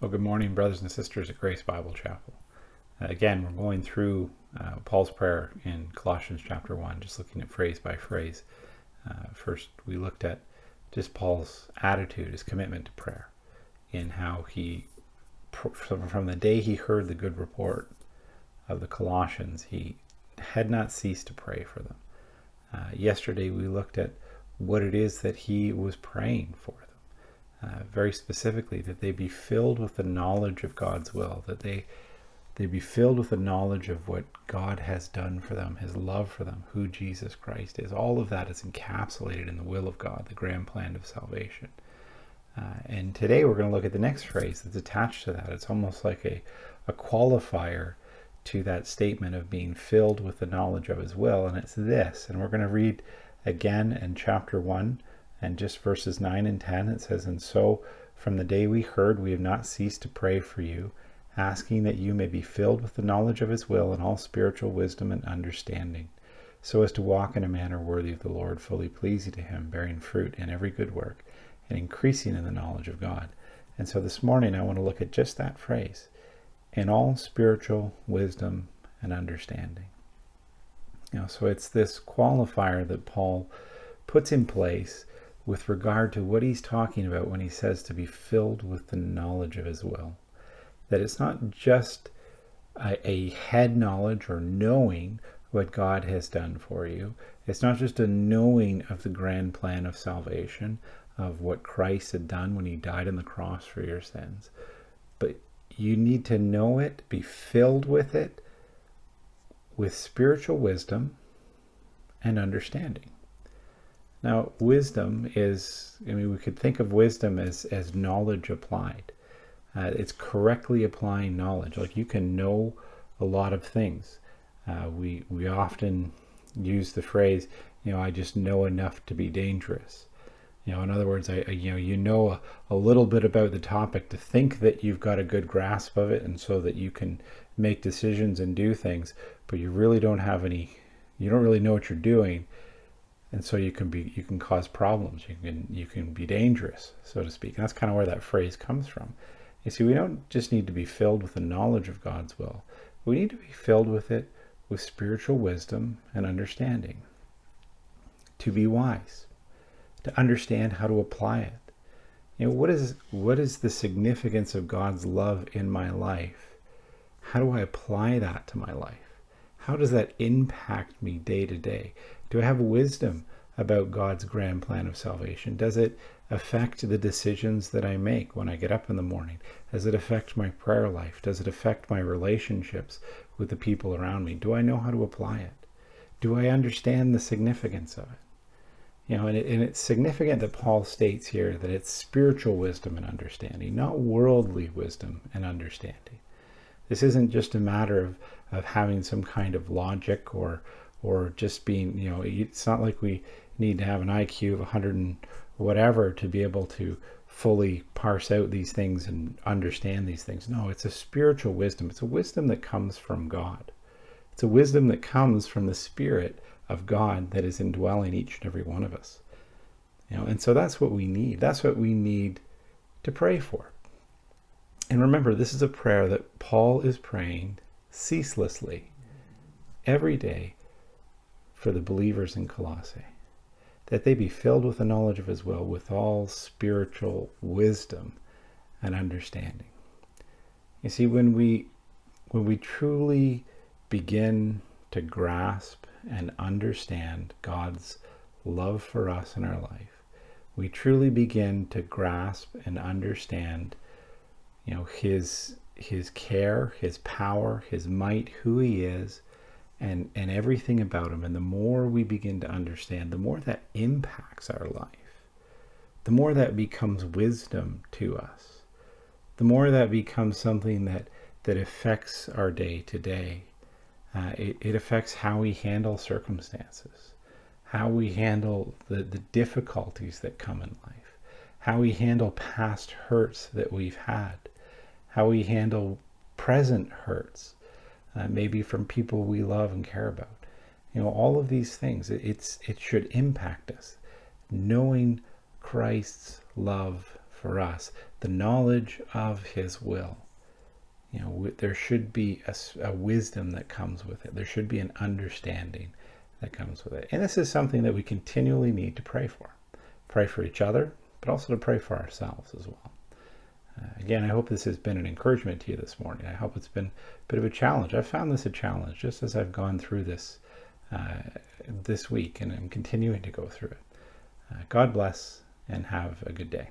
Well, good morning, brothers and sisters at Grace Bible Chapel. Again, we're going through Paul's prayer in Colossians chapter 1, just looking at phrase by phrase. First, we looked at just Paul's attitude, his commitment to prayer, in how he, from the day he heard the good report of the Colossians, he had not ceased to pray for them. Yesterday, we looked at what it is that he was praying for them. Very specifically, that they be filled with the knowledge of God's will, that they be filled with the knowledge of what God has done for them, his love for them, who Jesus Christ is. All of that is encapsulated in the will of God, the grand plan of salvation. And today we're going to look at the next phrase that's attached to that. It's almost like a qualifier to that statement of being filled with the knowledge of his will, and it's this. And we're going to read again in chapter 1, and just verses 9 and 10. It says, "And so from the day we heard, we have not ceased to pray for you, asking that you may be filled with the knowledge of his will and all spiritual wisdom and understanding, so as to walk in a manner worthy of the Lord, fully pleasing to him, bearing fruit in every good work, and increasing in the knowledge of God." And so this morning I want to look at just that phrase, in all spiritual wisdom and understanding. So it's this qualifier that Paul puts in place with regard to what he's talking about when he says to be filled with the knowledge of his will. That it's not just a head knowledge or knowing what God has done for you. It's not just a knowing of the grand plan of salvation, of what Christ had done when he died on the cross for your sins. But you need to know it, be filled with it, with spiritual wisdom and understanding. Now, wisdom is, we could think of wisdom as knowledge applied. It's correctly applying knowledge. Like, you can know a lot of things. We often use the phrase, I just know enough to be dangerous. In other words, you know a little bit about the topic to think that you've got a good grasp of it, and so that you can make decisions and do things, but you really don't have you don't really know what you're doing. And so you can cause problems. You can be dangerous, so to speak. And that's kind of where that phrase comes from. You see, we don't just need to be filled with the knowledge of God's will. We need to be filled with it with spiritual wisdom and understanding. To be wise, to understand how to apply it. What is the significance of God's love in my life? How do I apply that to my life? How does that impact me day to day? Do I have wisdom about God's grand plan of salvation? Does it affect the decisions that I make when I get up in the morning? Does it affect my prayer life? Does it affect my relationships with the people around me? Do I know how to apply it? Do I understand the significance of it? And it's significant that Paul states here that it's spiritual wisdom and understanding, not worldly wisdom and understanding. This isn't just a matter of having some kind of logic or just being, it's not like we need to have an IQ of 100 and whatever to be able to fully parse out these things and understand these things. No, it's a spiritual wisdom. It's a wisdom that comes from God. It's a wisdom that comes from the Spirit of God that is indwelling each and every one of us. And so that's what we need. That's what we need to pray for. And remember, this is a prayer that Paul is praying ceaselessly every day for the believers in Colossae, that they be filled with the knowledge of his will, with all spiritual wisdom and understanding. You see, when we truly begin to grasp and understand God's love for us in our life, we truly begin to grasp and understand his care, his power, his might, who he is, and everything about him. And the more we begin to understand, the more that impacts our life, the more that becomes wisdom to us, the more that becomes something that affects our day to day. It affects how we handle circumstances, how we handle the difficulties that come in life, how we handle past hurts that we've had, how we handle present hurts, maybe from people we love and care about. All of these things, it should impact us. Knowing Christ's love for us, the knowledge of his will. There should be a wisdom that comes with it. There should be an understanding that comes with it. And this is something that we continually need to pray for. Pray for each other, but also to pray for ourselves as well. Again, I hope this has been an encouragement to you this morning. I hope it's been a bit of a challenge. I've found this a challenge just as I've gone through this this week, and I'm continuing to go through it. God bless, and have a good day.